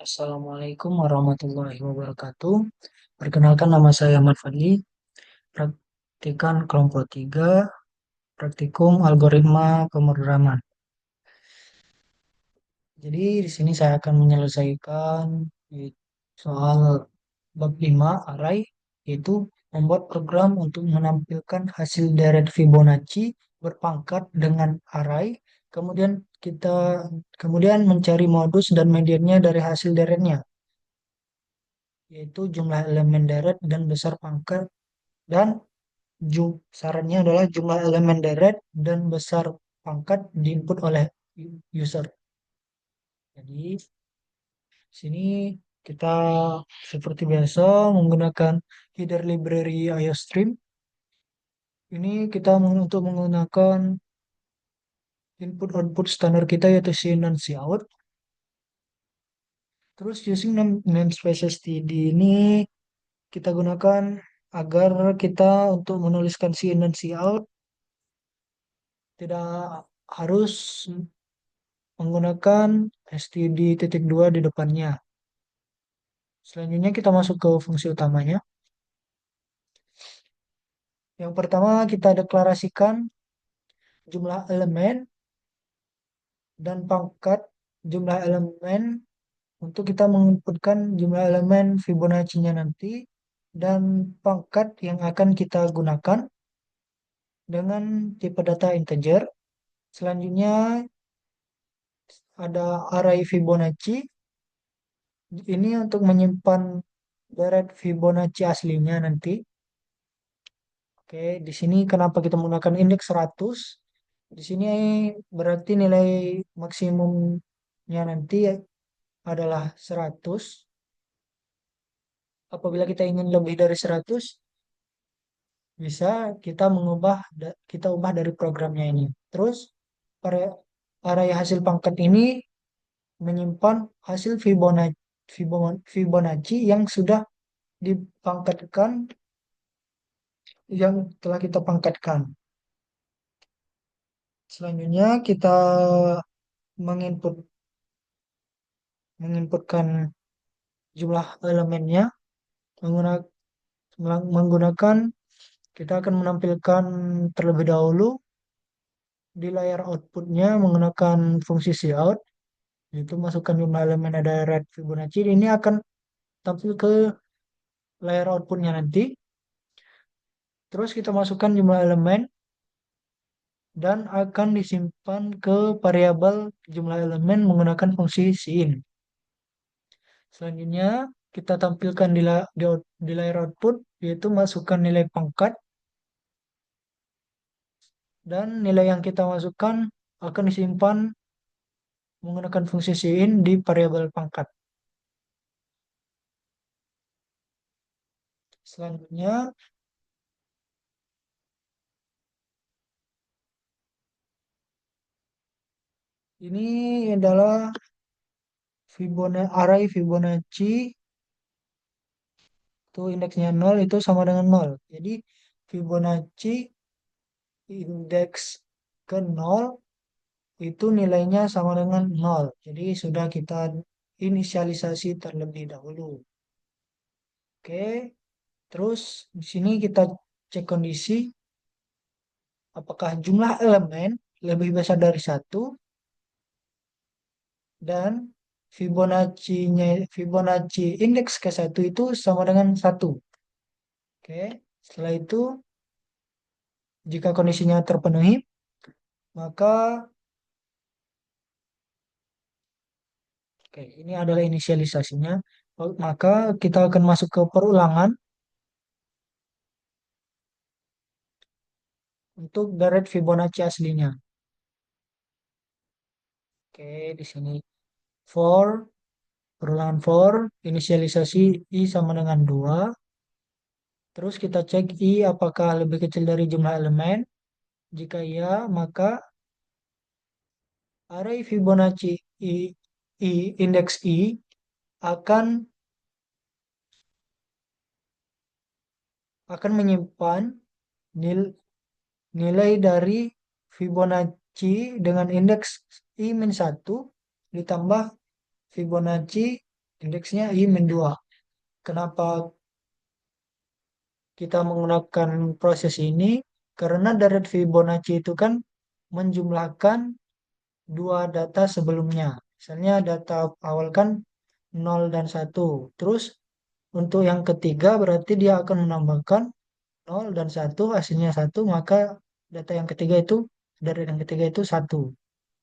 Assalamualaikum warahmatullahi wabarakatuh. Perkenalkan nama saya Ahmad Fadli, praktikan kelompok 3, praktikum algoritma pemrograman. Jadi di sini saya akan menyelesaikan soal bab 5 array, yaitu membuat program untuk menampilkan hasil deret Fibonacci berpangkat dengan array, kemudian kemudian mencari modus dan mediannya dari hasil deretnya, yaitu jumlah elemen deret dan besar pangkat dan sarannya adalah jumlah elemen deret dan besar pangkat diinput oleh user. Jadi sini kita seperti biasa menggunakan header library IOStream. Ini kita untuk menggunakan input output standar kita yaitu Cout dan Cout. Terus using namespace std ini kita gunakan agar kita untuk menuliskan Cout dan Cout tidak harus menggunakan std.2 di depannya. Selanjutnya kita masuk ke fungsi utamanya. Yang pertama kita deklarasikan jumlah elemen dan pangkat jumlah elemen untuk kita menginputkan jumlah elemen Fibonacci-nya nanti dan pangkat yang akan kita gunakan dengan tipe data integer. Selanjutnya ada array Fibonacci. Ini untuk menyimpan deret Fibonacci aslinya nanti. Oke, di sini kenapa kita menggunakan indeks 100? Di sini berarti nilai maksimumnya nanti adalah 100. Apabila kita ingin lebih dari 100, bisa kita ubah dari programnya ini. Terus array hasil pangkat ini menyimpan hasil Fibonacci yang sudah dipangkatkan, yang telah kita pangkatkan. Selanjutnya kita menginput menginputkan jumlah elemennya menggunakan kita akan menampilkan terlebih dahulu di layar outputnya menggunakan fungsi cout, yaitu masukkan jumlah elemen ada red Fibonacci. Ini akan tampil ke layar outputnya nanti. Terus kita masukkan jumlah elemen dan akan disimpan ke variabel jumlah elemen menggunakan fungsi cin. Selanjutnya kita tampilkan di layar output, yaitu masukkan nilai pangkat, dan nilai yang kita masukkan akan disimpan menggunakan fungsi cin di variabel pangkat. Selanjutnya ini adalah array Fibonacci, itu indeksnya 0 itu sama dengan 0. Jadi Fibonacci indeks ke 0 itu nilainya sama dengan 0. Jadi sudah kita inisialisasi terlebih dahulu. Oke, terus di sini kita cek kondisi apakah jumlah elemen lebih besar dari 1 dan Fibonacci indeks ke 1 itu sama dengan 1. Oke, setelah itu jika kondisinya terpenuhi, maka oke, ini adalah inisialisasinya. Maka kita akan masuk ke perulangan untuk deret Fibonacci aslinya. Oke, di sini for perulangan for inisialisasi i sama dengan 2. Terus kita cek i apakah lebih kecil dari jumlah elemen. Jika iya, maka array Fibonacci indeks i akan menyimpan nilai dari Fibonacci dengan indeks i-1 ditambah Fibonacci Indeksnya I-2. Kenapa kita menggunakan proses ini? Karena dari Fibonacci itu kan menjumlahkan dua data sebelumnya. Misalnya data awal kan 0 dan 1. Terus untuk yang ketiga berarti dia akan menambahkan 0 dan 1, hasilnya 1, maka data yang ketiga itu dari yang ketiga itu 1.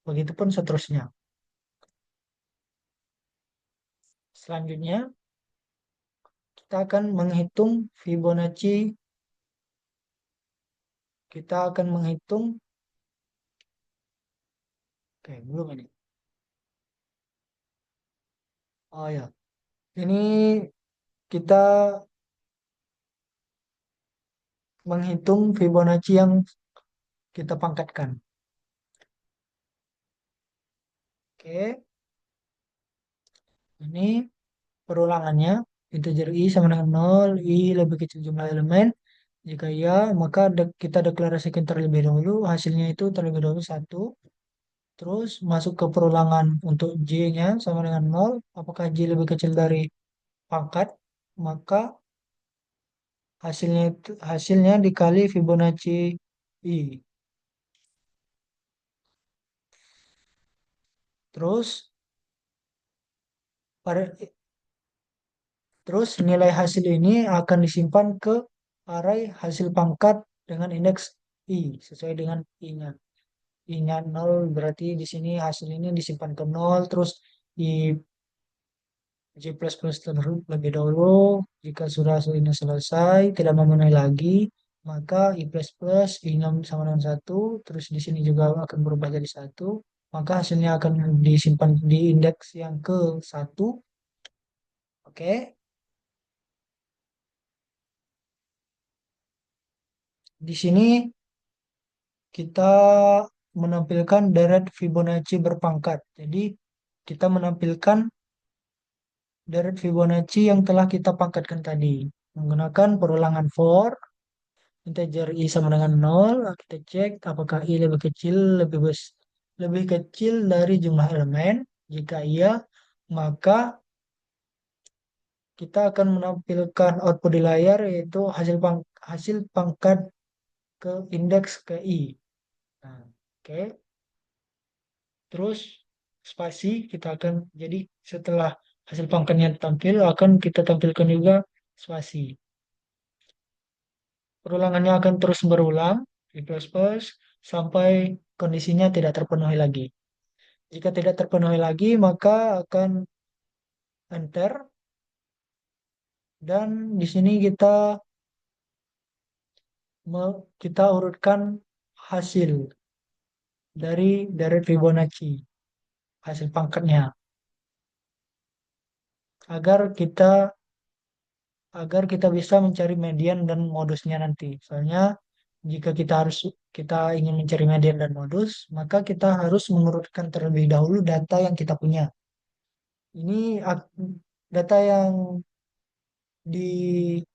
Begitupun seterusnya. Selanjutnya kita akan menghitung Fibonacci. Kita akan menghitung, oke, belum ini. Oh ya, ini kita menghitung Fibonacci yang kita pangkatkan. Oke, ini perulangannya. Integer I sama dengan 0, I lebih kecil jumlah elemen. Jika iya, maka kita deklarasikan terlebih dahulu. Hasilnya itu terlebih dahulu 1. Terus masuk ke perulangan untuk J-nya sama dengan 0. Apakah J lebih kecil dari pangkat? Maka hasilnya dikali Fibonacci I. Terus pada Terus nilai hasil ini akan disimpan ke array hasil pangkat dengan indeks I sesuai dengan I-nya. I-nya 0 berarti di sini hasil ini disimpan ke 0, terus di J++ terlebih dahulu. Jika sudah ini selesai tidak memenuhi lagi, maka I++ I-nya sama dengan 1, terus di sini juga akan berubah jadi 1, maka hasilnya akan disimpan di indeks yang ke 1. Oke. Di sini kita menampilkan deret Fibonacci berpangkat. Jadi kita menampilkan deret Fibonacci yang telah kita pangkatkan tadi. Menggunakan perulangan for, integer I sama dengan 0, kita cek apakah I lebih kecil, lebih kecil dari jumlah elemen. Jika iya, maka kita akan menampilkan output di layar yaitu hasil pangkat ke indeks ke I. Nah, oke. Terus spasi kita akan jadi setelah hasil pangkatnya tampil akan kita tampilkan juga spasi. Perulangannya akan terus berulang di plus plus sampai kondisinya tidak terpenuhi lagi. Jika tidak terpenuhi lagi maka akan enter dan di sini kita urutkan hasil dari Fibonacci, hasil pangkatnya agar kita agar kita bisa mencari median dan modusnya nanti. Soalnya jika kita ingin mencari median dan modus, maka kita harus mengurutkan terlebih dahulu data yang kita punya. Ini data yang diurutkan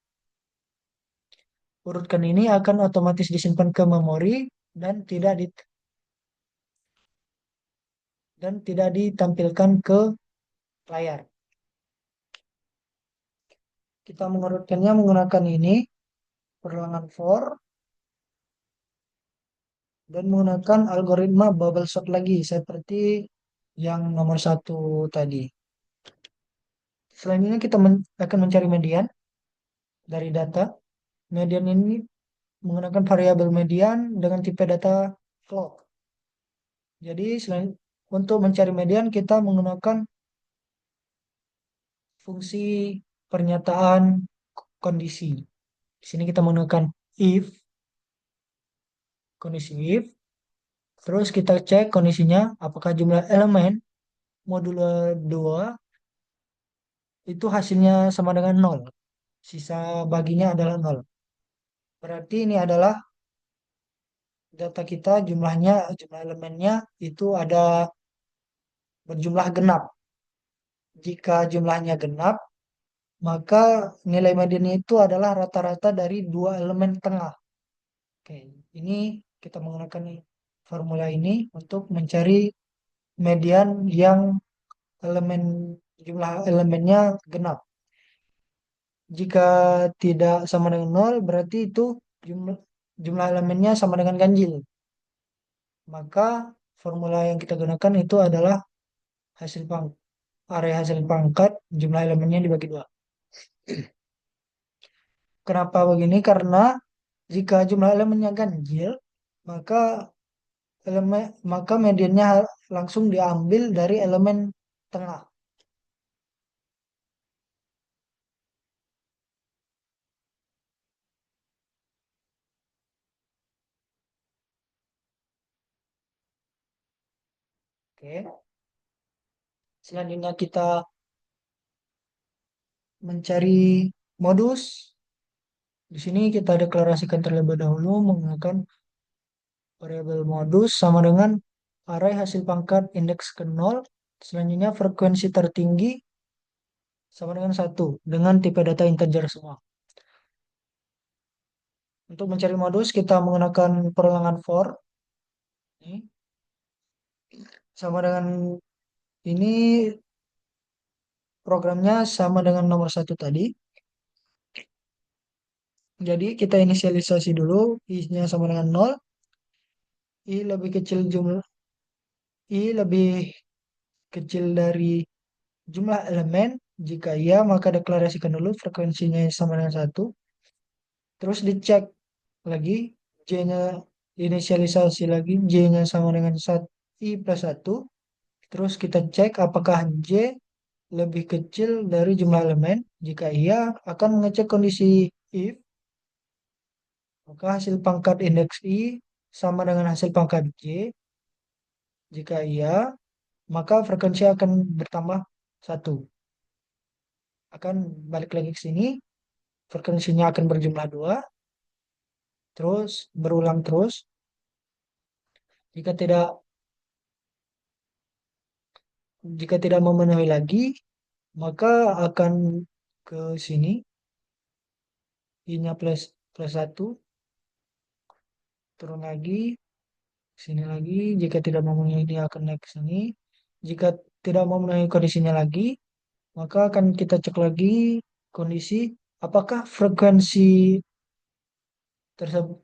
ini akan otomatis disimpan ke memori dan tidak ditampilkan ke layar. Kita mengurutkannya menggunakan ini, perulangan for, dan menggunakan algoritma bubble sort lagi, seperti yang nomor satu tadi. Selanjutnya kita akan mencari median dari data. Median ini menggunakan variabel median dengan tipe data float. Jadi untuk mencari median kita menggunakan fungsi pernyataan kondisi. Di sini kita menggunakan if, kondisi if. Terus kita cek kondisinya apakah jumlah elemen modulo 2 itu hasilnya sama dengan 0. Sisa baginya adalah 0. Berarti ini adalah data kita jumlah elemennya itu ada berjumlah genap. Jika jumlahnya genap, maka nilai mediannya itu adalah rata-rata dari dua elemen tengah. Oke, ini kita menggunakan formula ini untuk mencari median yang elemen jumlah elemennya genap. Jika tidak sama dengan nol, berarti itu jumlah, jumlah elemennya sama dengan ganjil. Maka formula yang kita gunakan itu adalah hasil pang area hasil pangkat jumlah elemennya dibagi dua. Kenapa begini? Karena jika jumlah elemennya ganjil, maka maka mediannya langsung diambil dari elemen tengah. Oke. Selanjutnya kita mencari modus. Di sini kita deklarasikan terlebih dahulu menggunakan variabel modus sama dengan array hasil pangkat indeks ke nol. Selanjutnya frekuensi tertinggi sama dengan satu dengan tipe data integer semua. Untuk mencari modus kita menggunakan perulangan for. Ini sama dengan ini programnya sama dengan nomor satu tadi. Jadi kita inisialisasi dulu i-nya sama dengan nol, i lebih kecil jumlah i lebih kecil dari jumlah elemen. Jika iya, maka deklarasikan dulu frekuensinya sama dengan satu. Terus dicek lagi j-nya, inisialisasi lagi j-nya sama dengan i plus satu. Terus kita cek apakah j lebih kecil dari jumlah elemen. Jika iya, akan mengecek kondisi if maka hasil pangkat indeks i sama dengan hasil pangkat j. Jika iya, maka frekuensi akan bertambah satu. Akan balik lagi ke sini, frekuensinya akan berjumlah dua, terus berulang terus. Jika tidak jika tidak memenuhi lagi, maka akan ke sini, i-nya plus plus satu, turun lagi, sini lagi. Jika tidak memenuhi, dia akan naik ke sini. Jika tidak memenuhi kondisinya lagi, maka akan kita cek lagi kondisi apakah frekuensi tersebut,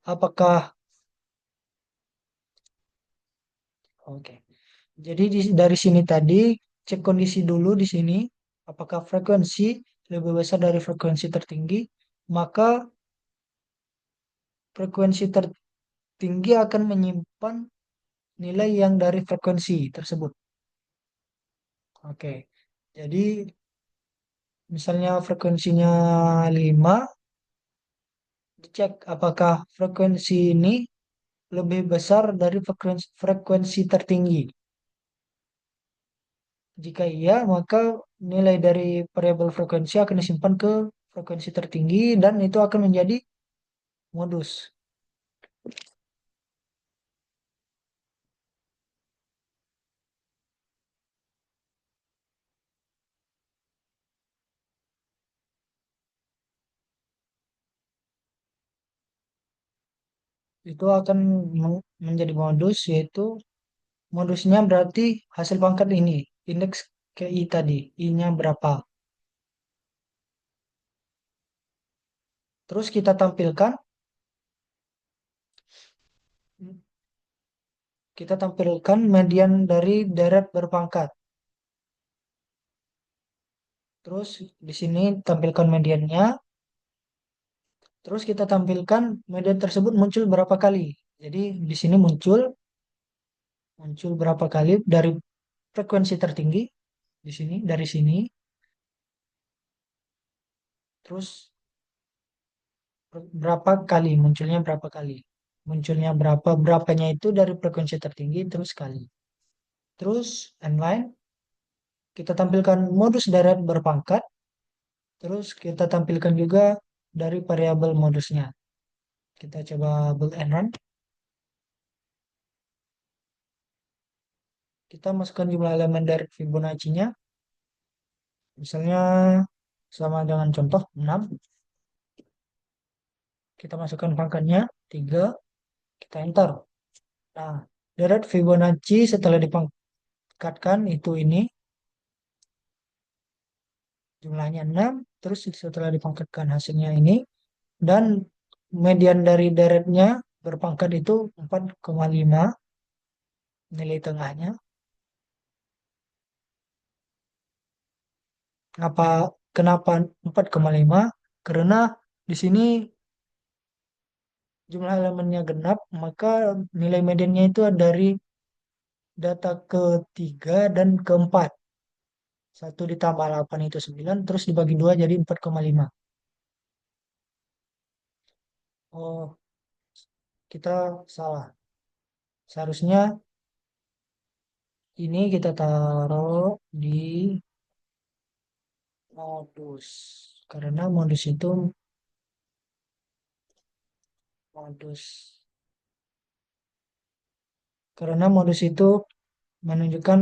apakah, oke. Jadi dari sini tadi cek kondisi dulu di sini apakah frekuensi lebih besar dari frekuensi tertinggi, maka frekuensi tertinggi akan menyimpan nilai yang dari frekuensi tersebut. Oke. Jadi misalnya frekuensinya 5, dicek apakah frekuensi ini lebih besar dari frekuensi tertinggi. Jika iya, maka nilai dari variabel frekuensi akan disimpan ke frekuensi tertinggi dan itu akan menjadi modus. Itu akan menjadi modus, yaitu modusnya berarti hasil pangkat ini, indeks KI tadi, I-nya berapa. Terus kita tampilkan median dari deret berpangkat. Terus di sini tampilkan mediannya. Terus kita tampilkan median tersebut muncul berapa kali. Jadi di sini muncul berapa kali dari frekuensi tertinggi di sini, dari sini. Terus berapa kali munculnya, berapa kali munculnya, berapanya itu dari frekuensi tertinggi terus kali. Terus inline kita tampilkan modus deret berpangkat. Terus kita tampilkan juga dari variabel modusnya. Kita coba build and run. Kita masukkan jumlah elemen dari Fibonacci-nya. Misalnya sama dengan contoh 6. Kita masukkan pangkatnya 3. Kita enter. Nah, deret Fibonacci setelah dipangkatkan itu ini jumlahnya 6, terus setelah dipangkatkan hasilnya ini, dan median dari deretnya berpangkat itu 4,5 nilai tengahnya. Apa kenapa 4,5? Karena di sini jumlah elemennya genap, maka nilai mediannya itu dari data ketiga dan keempat. Satu ditambah 8 itu 9, terus dibagi dua jadi 4,5. Oh, kita salah. Seharusnya ini kita taruh di modus. Karena modus itu modus. Karena modus itu menunjukkan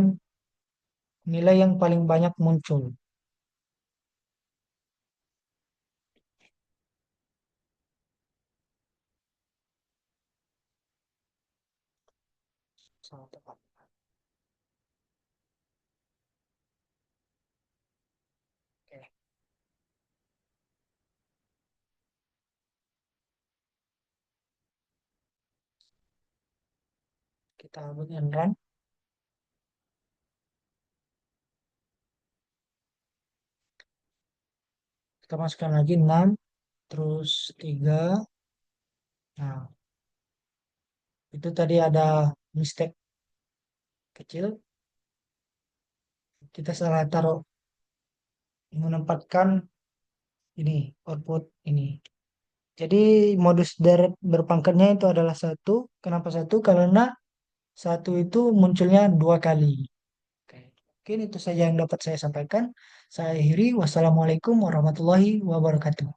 nilai yang paling banyak muncul. Sangat tepat. Oke, kita buat and run. Kita masukkan lagi 6, terus 3. Nah, itu tadi ada mistake kecil. Kita salah taruh menempatkan ini output ini. Jadi modus deret berpangkatnya itu adalah satu. Kenapa satu? Karena satu itu munculnya dua kali. Oke. Mungkin itu saja yang dapat saya sampaikan. Saya akhiri. Wassalamualaikum warahmatullahi wabarakatuh.